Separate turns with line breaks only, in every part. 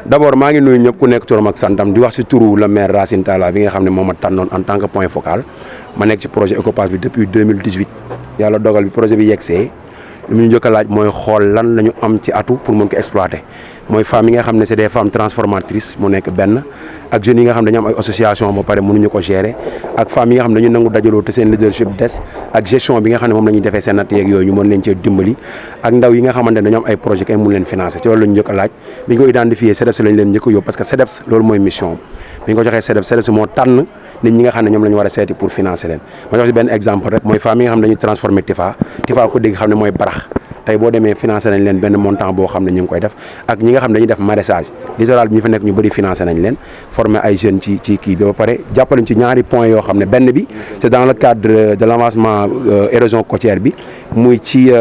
d'abord maa ngi nuyu ñëpp ku nekk turam ak santam di wax ci turu le maire Racine Talla bi nga xam ne moo ma tànnoon en tant que point focal ma nekk ci projet Ecopass bi depuis 2018 yàlla dogal bi projet bi yegsee li mu ñu njëkk a laaj mooy xool lan la ñu am ci atu pour mën ko exploiter mooy femmes yi nga xam ne c'est des femmes transformatrices mu nekk benn ak jeunes yi nga xam ne dañu am ay association ba pare mënuñu ko gérer ak femmes yi nga xam ne dañu nangu dajaloo te seen leadership des ak gestion bi nga xam ne moom la ñuy defee seen natt yeeg yooyu ñu mën leen cee dimbali ak ndaw yi nga xamante ne dañoo am ay projet kenn mënu leen financer ci loolu la ñu njëkk a laaj bi ñu ko identifier CDEPS lañ leen njëkk a yóbbu parce que CDEPS loolu mooy mission bi ñu ko joxee CDEPS moo tànn nit ñi nga xam ne ñoom la ñu war a seeti pour financer leen ma jox ci benn exemple rek mooy femmes yi nga xam ne dañuy transformer Tifa ko dégg xam ne mooy barax tey boo demee financé nañ leen benn montant boo xam ne ñu ngi koy def ak ñi nga xam ne dañuy def maraîchage littoral bi ñu fa nekk ñu bëri financé nañ leen former ay jeunes ci kii bi ba pare jàppaleñ ci ñaari points yoo xam ne benn bi c'est dans le cadre de l'avancement érosion côtière bi muy ci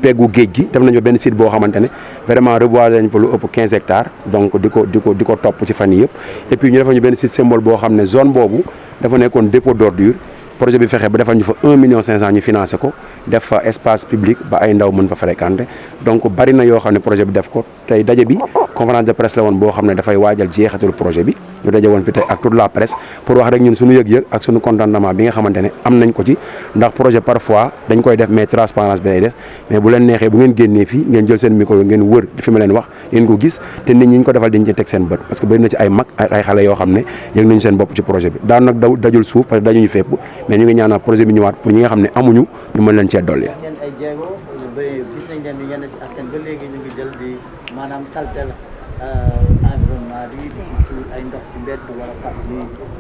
peggu géej gi def nañu benn site boo xamante ne vraiment reboiser nañ fa lu ëpp 15 hectares donc di ko topp ci fan yi yëpp et puis ñu defal ñu benn site symbole boo xam ne zone boobu dafa nekkoon dépôt d'ordure projet bi fexe ba defal ñu fa 1,5 million ñu financé ko def fa espace public ba ay ndaw mën fa fréquenter donc bari na yoo xam ne projet bi def ko tey daje bi conférence de presse la woon boo xam ne dafay waajal jeexitalu projet bi ñu daje woon fi tey ak toute la presse pour wax rek ñun suñu yëg-yëg ak suñu contentement bi nga xamante ne am nañ ko ci ndax projet parfois dañ koy def mais transparence bi lay def mais bu leen neexee bu ngeen génnee fii ngeen jël seen micro ngeen wër fi ma leen wax ngeen ko gis te nit ñi ñu ko defal dañ ci teg seen bët parce que bëri na ci ay mag ay xale yoo xam ne yëg nañu seen bopp ci projet bi daan nag dajul suuf parce que dajuñu fépp mais ñu ngi ñaanal projet bi ñëwaat pour ñi nga xam ne amuñu ñu mën leen cee dolli.
ay jéego gis nañ leen ni yenn ci askan ba léegi ñu ngi jël di maanaam saltel environnement bi di tuur ay ndox ci mbedd wala sax di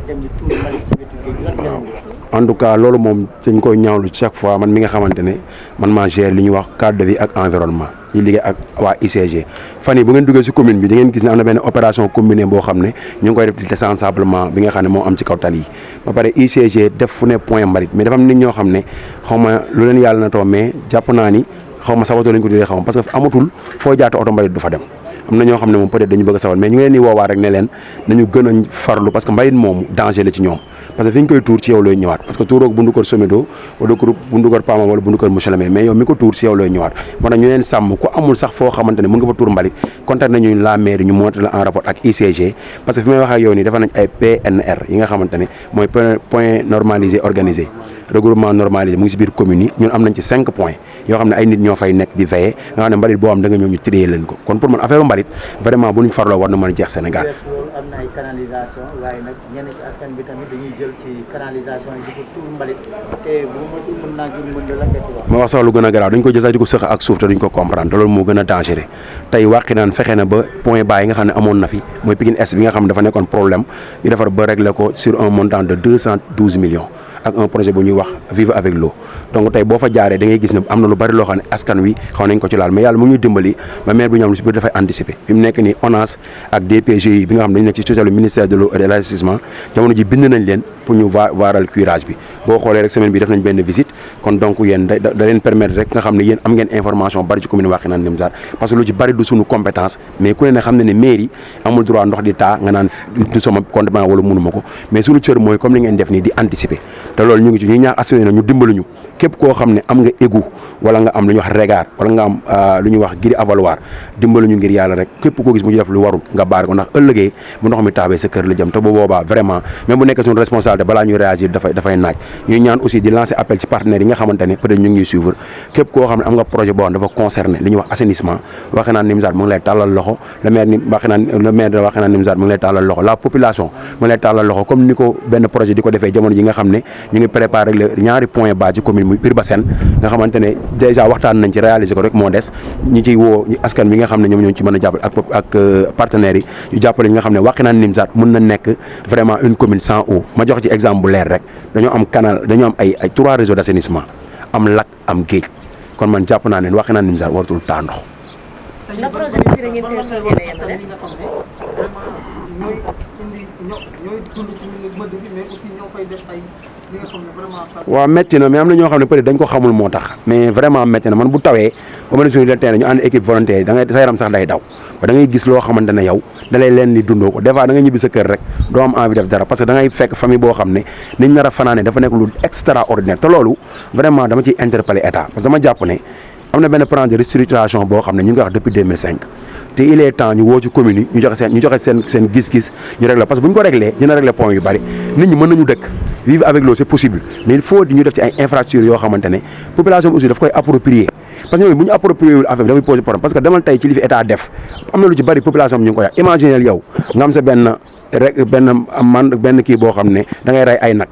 dem di tuur mbalit ci wetu géej lan ngeen
en tout cas loolu moom dañ koy ñaawlu chaque fois man mi nga xamante ne man maa gère li ñuy wax cadre de vie ak environnement yi liggéey ak waa ICG fan yi bu ngeen duggee ci commune bi di ngeen gis ne am na benn opération combinée boo xam ne ñu ngi koy def di désensablement bi nga xam ne moo am ci kaw tali yi ba pare ICG def fu ne point mbalit mais dafa am nit ñoo xam ne xaw ma lu leen yàlla na too mais jàpp naa ni xaw ma sabatoo lañ ko tuddee xaw ma parce que amatul foo jaata oto mbalit du fa dem am na ñoo xam ne moom peut-être dañu bëgg a sawal mais ñu ngi leen di woowaa rek ne leen nañu gën a farlu parce que mbalit moomu danger la ci ñoom parce que fi ñu koy tuur ci yow looy ñëwaat parce que tuuroo bundu kër Somedo wala bundu kër Pama wala bundu kër monsieur le maire mais yow mi ko tuur ci yow looy ñëwaat moo tax ñu leen sàmm ku amul sax foo xamante ne mën nga fa tuur mbalit contacté nañu la mairie ñu monté la en rapport ak ICG parce que fi may wax ak yow nii dafa nañ ay PNR yi nga xamante ne mooy point normalisé organisé regroupement normalisé mu ngi ci biir commune yi ñun am nañ ci 5 points yoo xam ne ay nit ñoo fay nekk di veiller nga xam ne mbalit boo xam da nga ñëw ñu trier leen ko kon pour man affaire mbalit vraiment bu ñu farloo war na mën a jeex Sénégal.
am na ay canalisation waaye nag ñenn ci askan bi tamit dañuy jël ci canalisation yi di ko tuur mbalit te bu ma ci mën naa jur mën la nga ci wax.
ma wax sax lu gën a garaaw dañ ko jël sax di ko sëq ak suuf te duñ ko comprendre te loolu moo gën a dangereux tey Wakhinane fexe na ba point bas yi nga xam ne amoon na fi mooy Pikine Est bi nga xam ne dafa nekkoon problème ñu defar ba régler ko sur un montant de 212 millions. ak un projet bu ñuy wax vivre avec l'eau donc tey boo fa jaaree da ngay gis ne am na lu bari loo xam ne askan wi xaw nañ ko ci laal mais yàlla mu ngi dimbali ba maire bi ñoom lu si biir dafay anticiper fi mu nekk nii ONAS ak DPG bi nga xam ne dañu nekk ci tutelle ministère de l'eau et de l'assainissement jamono ji bind nañ leen pour ñu waaral curage bi boo xoolee rek semaine bi def nañ benn visite kon donc yéen da leen permettre rek nga xam ne yéen am ngeen information bari ci commune Wakhinane Nimzatt parce que lu ci bari du suñu compétence mais ku ne xam ne ne mairie amul droit ndox di taa nga naan du sama compétence wala mënuma ko mais suñu cër mooy comme li ngeen def nii di anticiper te loolu ñu ngi ci ñuy ñaax askan wi ñu dimbali ñu képp koo xam ne am nga égout wala nga am lu ñuy wax regard wala nga am lu ñuy wax grille avaloir dimbali ñu ngir yàlla rek képp koo gis mu ci def lu warul nga baar ko ndax ëllëgee bu ndox mi taabee sa kër la jëm te bu boobaa vraiment même bu nekkee suñu responsabilité balaa ñuy réagir dafay naaj ñuy ñaan aussi di lancer appel ci partenaires yi nga xamante ne peut-être ñu ngi ñuy suivre képp koo xam ne am nga projet boo xam dafa concerné li ñuy wax assainissement Wakhinane Nimzatt mu ngi lay tàllal loxo le maire de Wakhinane Nimzatt mu ngi lay tàllal loxo la population mu ngi lay tàllal loxo comme ni ko benn projet di ko defee jamono ji nga xam ne ñu ngi préparé ñaari point bas ci commune muy Urbasen nga xamante ne déjà waxtaan nañ ci réaliser ko rek moo des ñi ciy woo askan bi nga xam ne ñoom ñoo ci mën a jàppale ak partenaires yi ñu jàppale ñi nga xam ne Wakhinane Nimzatt mën na nekk vraiment une commune sans eau ma jox ci exemple bu leer rek dañoo am canal dañoo am ay 3 réseaux d'assainissement am lac am géej kon man jàpp naa ne Wakhinane Nimzatt waratul taa ndox.
la projet bi fii la ngeen koy fas yéene yemale.
waaw métti na mais am na ñoo xam ne peut-être dañ ko xamul moo tax mais vraiment métti na man bu tawee ba ma ne suñu terrain ñu ànd équipe volontaire yi da ngay sa yaram sax day daw ba da ngay gis loo xamante ne yow da lay leen li dundoo ko des fois da nga ñibbi sa kër rek doo am envie def dara parce que da ngay fekk famille boo xam ne niñ nar a fanaane dafa nekk lu extraordinaire te loolu vraiment dama ciy interpeller état parce que dama jàpp ne am na benn plan de restructuration boo xam ne ñu ngi wax depuis 2005 te il est temps ñu woo ci commune yi ñu joxe seen gis-gis ñu régler parce que bu ñu ko régler dina régler point yu bari nit ñi mën nañu dëkk vivre avec l'eau c'est possible mais il faut di ñu def ci ay infrastructures yoo xamante ne population aussi daf koy approprier parce que ñoom bu ñu approprié wul affaire bi dafay poser problème parce que demal tey ci li fi état def am na lu ci bari population bi ñu ngi ko yàq imaginez yow nga am sa benn kii boo xam ne da ngay rey ay nag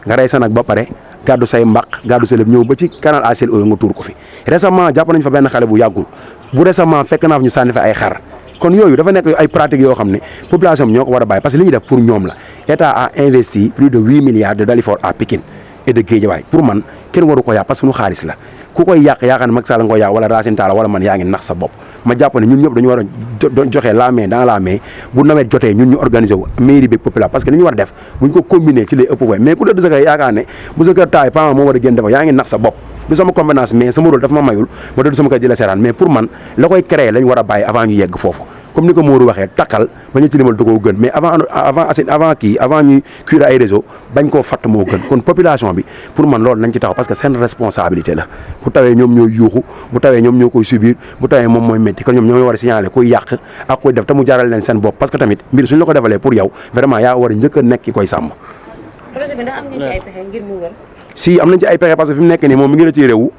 nga rey sa nag ba pare gàddu say mbaq gàddu sa lépp ñëw ba ci canal à ciel eau nga tuur ko fi récemment jàpp nañ fa benn xale bu yàggul bu récemment fekk naa fa ñu sànni fa ay xar kon yooyu dafa nekk ay pratiques yoo xam ne population bi ñoo ko war a bàyyi parce que li ñuy def pour ñoom la état a investi plus de 8 milliards de Dalifort à Pikine et de Guédiawaye pour man kenn waru ko yàq parce que suñu xaalis la ku koy yàq yaakaar ne Macky Sall nga koy yàq wala Racine Talla wala man yaa ngi nax sa bopp ma jàpp ne ñun ñëpp dañu war a joxe la main dans la main bu nawet jotee ñun ñu organiser wu mairie bi populaire parce que li ñu war a def buñ ko combiner ci lay ëpp way mais ku dëdd sa kër yaakaar ne bu sa kër taay parent moo war a génn defa yaa ngi nax sa bopp du sama compétence mais sama rôle dafa ma mayul ma dëdd sama kër di la seeraan mais pour man la koy créer lañ war a bàyyi avant ñu yegg foofu comme ni ko Modou waxee takkal ba ñu tilimal da koo gën mais avant ñuy curer ay réseau bañ koo fatt moo gën kon population bi pour man loolu nañ ci taxaw parce que seen responsabilité la bu tawee ñoom ñooy yuuxu bu tawee ñoom ñoo koy subir bu tawee moom mooy métti kon ñoom ñoo war a signaler kuy yàq ak kuy def te mu jaral leen seen bopp parce que tamit mbir suñ la ko defalee pour yow vraiment yaa war a njëkk a nekk ki koy sàmm.
projet bi ndax am ngeen ci ay pexe ngir mu wër.
si am nañ ci ay pexe parce que fi mu nekk nii moom mi ngi retiré wu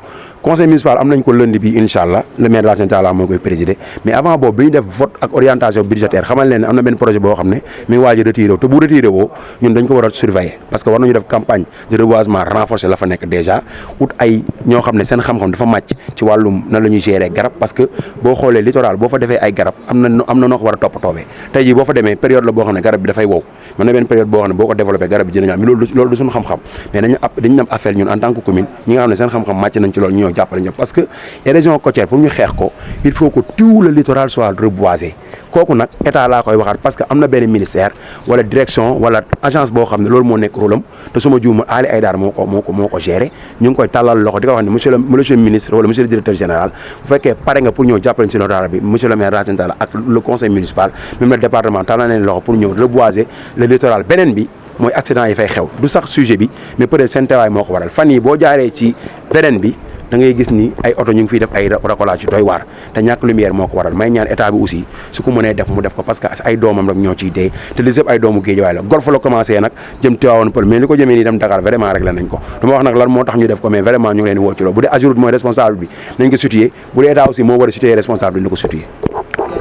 conseil municipal am nañ ko lundi bi incha allah le maire Racine Talla moo koy présider mais avant boobu bi ñu def vote ak orientation budgétaire xamal leen ne am na benn projet boo xam ne mi ngi waaj a retiré wu te bu retiré woo ñun dañ ko war a surveiller parce que war nañu def campagne de reboisement renforcer la fa nekk déjà ut ay ñoo xam ne seen xam-xam dafa màcc ci wàllum nan la ñuy gérer garab parce que boo xoolee littoral boo fa defee ay garab am na noo ko war a toppatoowee tey jii boo fa demee période la boo xam ne garab bi dafay wow mën na benn période boo xam ne boo ko développé garab bi dina ñëw mais loolu du suñu xam-xam mais dañu am affaire ñun en tant que commune ñi nga xam ne seen xam-xam màcc nañ ci loolu ñu ñëw jàppale ñëpp parce que érosion côtière pour ñu xeex ko il faut que tout le littoral soit reboisé kooku nag état laa koy waxaat parce que am na benn ministère wala direction wala agence boo xam ne loolu moo nekk rôle am te suma juuma Ali Aydar moo ko géré ñu ngi koy tàllal loxo di ko wax ne monsieur le ministre wala monsieur le directeur général bu fekkee pare nga pour ñëw jàppale si littoral bi monsieur le maire Racine Talla ak le conseil municipal même le département tàllal leen loxo pour ñëw reboiser le littoral beneen bi mooy accident yi fay xew du sax sujet bi mais peut-être seen teewaay moo ko waral fan yi boo jaaree ci beneen bi da ngay gis ni ay oto ñu ngi fiy def ay racolage yu doy waar te ñàkk lumière moo ko waral may ñaan état bi aussi su ko mënee def mu def ko parce que ay doomam rek ñoo ciy dee te li yëpp ay doomu Guédiawaye la golf la commencé nag jëm Tivaouane Peulh mais li ko jëmee nii dem Dakar vraiment réglé nañ ko dama wax nag lan moo tax ñu def ko mais vraiment ñu ngi leen di woo ci loolu bu dee Ageroute mooy responsable bi nañ ko situé bu dee état aussi moo war a situé responsable bi na ko situé